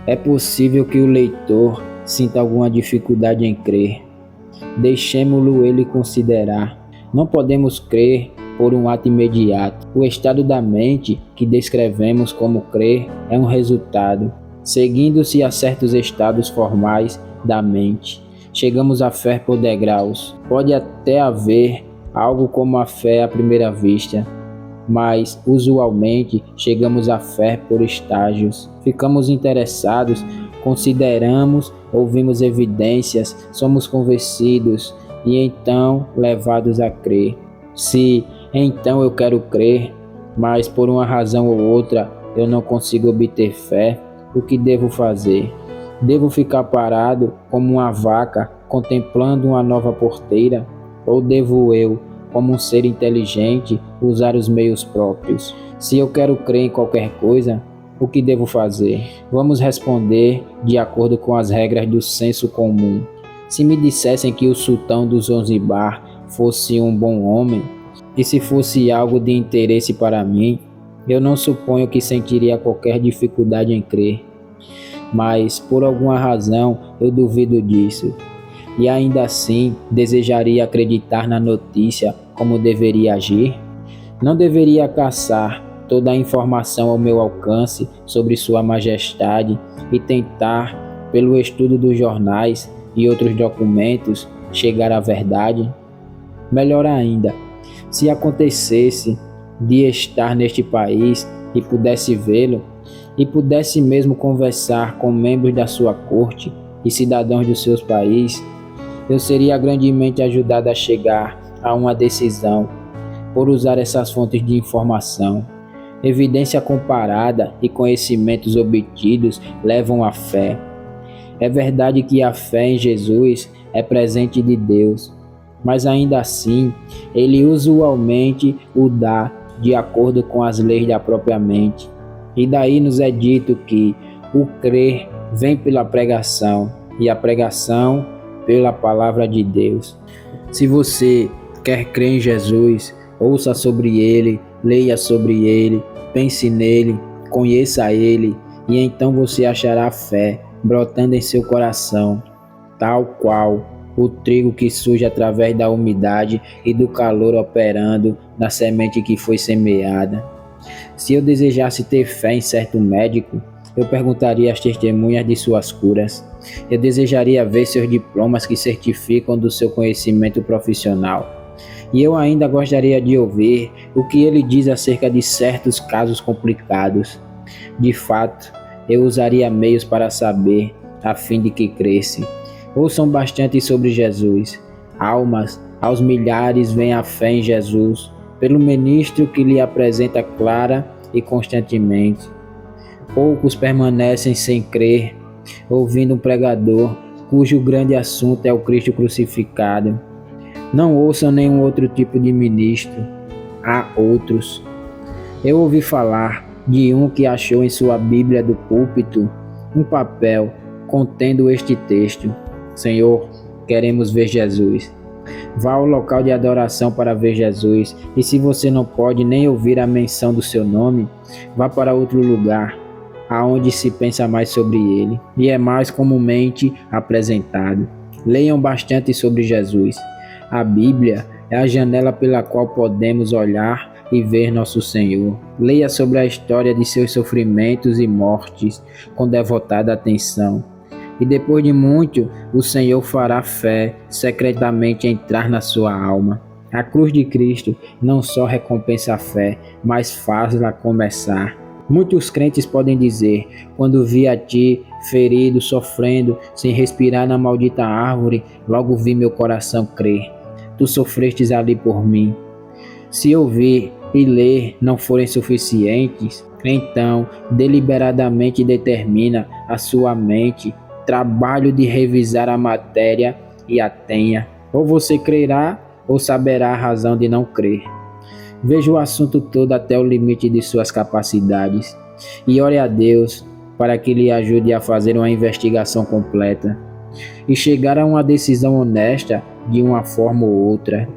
É possível que o leitor sinta alguma dificuldade em crer. Deixemo-lo ele considerar. Não podemos crer por um ato imediato. O estado da mente que descrevemos como crer é um resultado. Seguindo-se a certos estados formais da mente, chegamos à fé por degraus. Pode até haver algo como a fé à primeira vista, mas usualmente chegamos à fé por estágios. Ficamos interessados, consideramos, ouvimos evidências, somos convencidos e então levados a crer. Se então eu quero crer, mas por uma razão ou outra eu não consigo obter fé, o que devo fazer? Devo ficar parado como uma vaca contemplando uma nova porteira? Ou devo eu, como um ser inteligente, usar os meios próprios? Se eu quero crer em qualquer coisa, o que devo fazer? Vamos responder de acordo com as regras do senso comum. Se me dissessem que o sultão do Zanzibar fosse um bom homem, e se fosse algo de interesse para mim, eu não suponho que sentiria qualquer dificuldade em crer. Mas, por alguma razão, eu duvido disso. E ainda assim, desejaria acreditar na notícia como deveria agir? Não deveria caçar toda a informação ao meu alcance sobre Sua Majestade e tentar, pelo estudo dos jornais e outros documentos, chegar à verdade? Melhor ainda, se acontecesse de estar neste país e pudesse vê-lo, e pudesse mesmo conversar com membros da sua corte e cidadãos dos seus países, eu seria grandemente ajudado a chegar a uma decisão por usar essas fontes de informação. Evidência comparada e conhecimentos obtidos levam à fé. É verdade que a fé em Jesus é presente de Deus, mas ainda assim, Ele usualmente o dá de acordo com as leis da própria mente. E daí nos é dito que o crer vem pela pregação e a pregação pela palavra de Deus. Se você quer crer em Jesus, ouça sobre Ele, leia sobre Ele, pense nele, conheça Ele, e então você achará fé brotando em seu coração, tal qual o trigo que surge através da umidade e do calor operando na semente que foi semeada. Se eu desejasse ter fé em certo médico, eu perguntaria as testemunhas de suas curas. Eu desejaria ver seus diplomas que certificam do seu conhecimento profissional. E eu ainda gostaria de ouvir o que ele diz acerca de certos casos complicados. De fato, eu usaria meios para saber, a fim de que cresce. Ouçam bastante sobre Jesus. Almas, aos milhares vem a fé em Jesus, pelo ministro que lhe apresenta clara e constantemente. Poucos permanecem sem crer, ouvindo um pregador cujo grande assunto é o Cristo crucificado. Não ouçam nenhum outro tipo de ministro. Há outros. Eu ouvi falar de um que achou em sua Bíblia do púlpito um papel contendo este texto: Senhor, queremos ver Jesus. Vá ao local de adoração para ver Jesus, e se você não pode nem ouvir a menção do seu nome, vá para outro lugar, aonde se pensa mais sobre ele, e é mais comumente apresentado. Leiam bastante sobre Jesus. A Bíblia é a janela pela qual podemos olhar e ver nosso Senhor. Leia sobre a história de seus sofrimentos e mortes com devotada atenção. E depois de muito, o Senhor fará fé secretamente entrar na sua alma. A cruz de Cristo não só recompensa a fé, mas faz-la começar. Muitos crentes podem dizer: quando vi a ti ferido, sofrendo, sem respirar na maldita árvore, logo vi meu coração crer. Tu sofrestes ali por mim. Se ouvir e ler não forem suficientes, então deliberadamente determina a sua mente trabalho de revisar a matéria e a tenha. Ou você crerá ou saberá a razão de não crer. Veja o assunto todo até o limite de suas capacidades e ore a Deus para que lhe ajude a fazer uma investigação completa e chegar a uma decisão honesta de uma forma ou outra.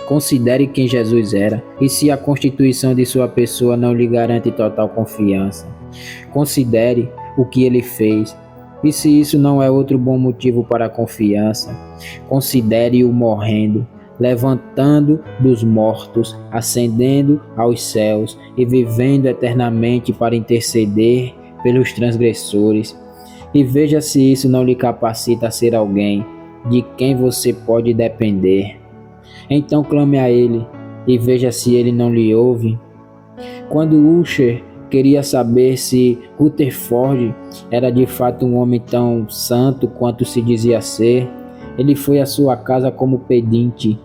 Considere quem Jesus era e se a constituição de sua pessoa não lhe garante total confiança. Considere o que ele fez. E se isso não é outro bom motivo para a confiança, considere-o morrendo, levantando dos mortos, ascendendo aos céus e vivendo eternamente para interceder pelos transgressores. E veja se isso não lhe capacita a ser alguém de quem você pode depender. Então clame a ele e veja se ele não lhe ouve. Quando Usher queria saber se Rutherford era de fato um homem tão santo quanto se dizia ser, ele foi à sua casa como pedinte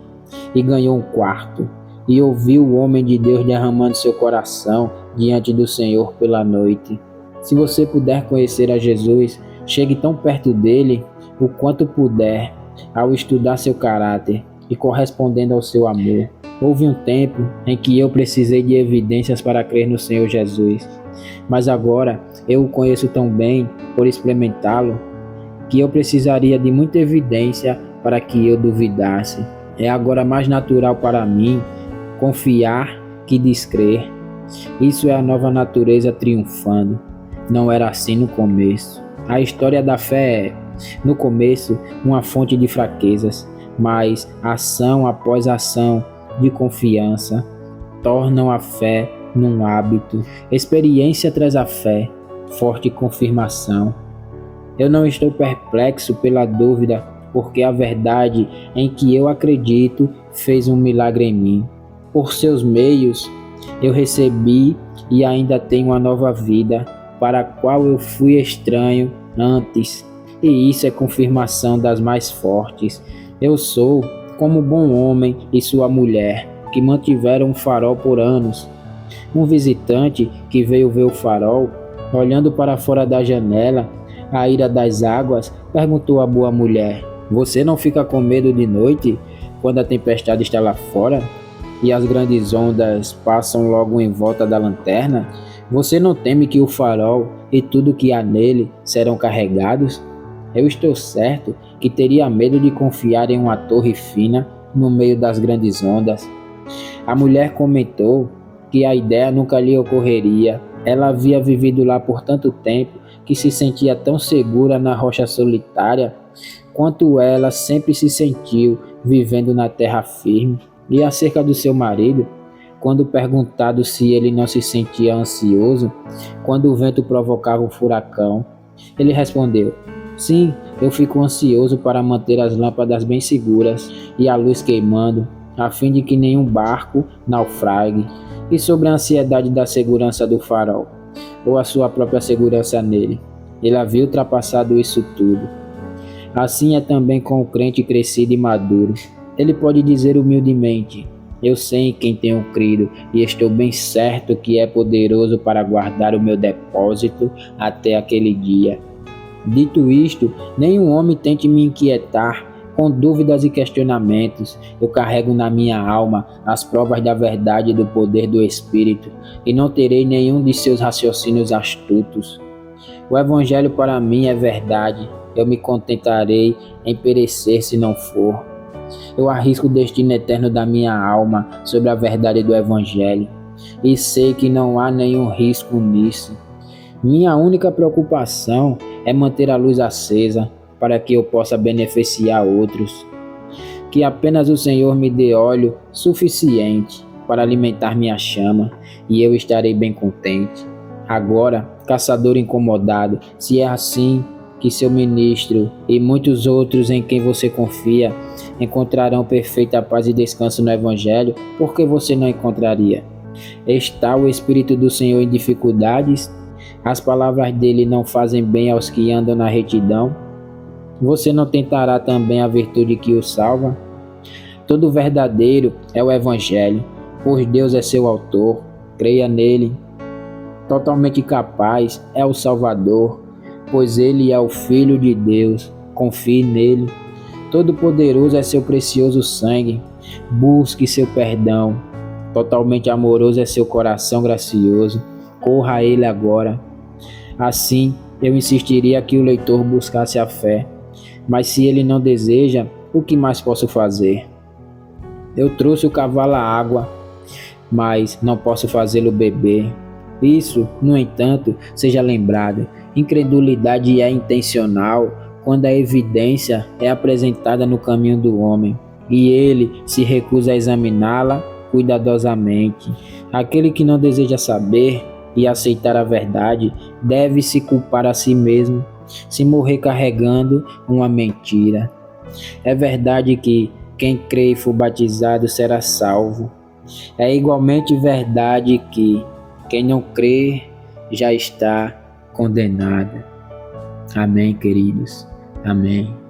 e ganhou um quarto, e ouviu o homem de Deus derramando seu coração diante do Senhor pela noite. Se você puder conhecer a Jesus, chegue tão perto dele o quanto puder, ao estudar seu caráter e correspondendo ao seu amor. Houve um tempo em que eu precisei de evidências para crer no Senhor Jesus, mas agora eu o conheço tão bem por experimentá-lo, que eu precisaria de muita evidência para que eu duvidasse. É agora mais natural para mim confiar que descrer. Isso é a nova natureza triunfando. Não era assim no começo. A história da fé é, no começo, uma fonte de fraquezas, mas ação após ação de confiança tornam a fé num hábito. Experiência traz a fé, forte confirmação. Eu não estou perplexo pela dúvida, porque a verdade em que eu acredito fez um milagre em mim. Por seus meios, eu recebi e ainda tenho uma nova vida, para a qual eu fui estranho antes, e isso é confirmação das mais fortes. Eu sou como um bom homem e sua mulher, que mantiveram um farol por anos. Um visitante que veio ver o farol, olhando para fora da janela, a ira das águas, perguntou à boa mulher: "Você não fica com medo de noite, quando a tempestade está lá fora, e as grandes ondas passam logo em volta da lanterna? Você não teme que o farol e tudo que há nele serão carregados?" Eu estou certo que teria medo de confiar em uma torre fina no meio das grandes ondas. A mulher comentou que a ideia nunca lhe ocorreria. Ela havia vivido lá por tanto tempo que se sentia tão segura na rocha solitária quanto ela sempre se sentiu vivendo na terra firme. E acerca do seu marido, quando perguntado se ele não se sentia ansioso quando o vento provocava um furacão, ele respondeu: "Sim, eu fico ansioso para manter as lâmpadas bem seguras e a luz queimando, a fim de que nenhum barco naufrague." E sobre a ansiedade da segurança do farol, ou a sua própria segurança nele, ele havia ultrapassado isso tudo. Assim é também com o crente crescido e maduro. Ele pode dizer humildemente: "Eu sei em quem tenho crido e estou bem certo que é poderoso para guardar o meu depósito até aquele dia." Dito isto, nenhum homem tente me inquietar com dúvidas e questionamentos. Eu carrego na minha alma as provas da verdade e do poder do Espírito, e não terei nenhum de seus raciocínios astutos. O Evangelho para mim é verdade. Eu me contentarei em perecer se não for. Eu arrisco o destino eterno da minha alma sobre a verdade do Evangelho, e sei que não há nenhum risco nisso. Minha única preocupação é manter a luz acesa, para que eu possa beneficiar outros. Que apenas o Senhor me dê óleo suficiente para alimentar minha chama, e eu estarei bem contente. Agora, caçador incomodado, se é assim que seu ministro e muitos outros em quem você confia encontrarão perfeita paz e descanso no Evangelho, por que você não encontraria? Está o Espírito do Senhor em dificuldades? As palavras dele não fazem bem aos que andam na retidão? Você não tentará também a virtude que o salva? Todo verdadeiro é o Evangelho, pois Deus é seu autor. Creia nele. Totalmente capaz é o Salvador, pois ele é o Filho de Deus. Confie nele. Todo-poderoso é seu precioso sangue. Busque seu perdão. Totalmente amoroso é seu coração gracioso. Corra a ele agora. Assim, eu insistiria que o leitor buscasse a fé. Mas se ele não deseja, o que mais posso fazer? Eu trouxe o cavalo à água, mas não posso fazê-lo beber. Isso, no entanto, seja lembrado, Incredulidade é intencional quando a evidência é apresentada no caminho do homem e ele se recusa a examiná-la cuidadosamente. Aquele que não deseja saber e aceitar a verdade deve se culpar a si mesmo, se morrer carregando uma mentira. É verdade que quem crê e for batizado será salvo. É igualmente verdade que quem não crê já está condenado. Amém, queridos. Amém.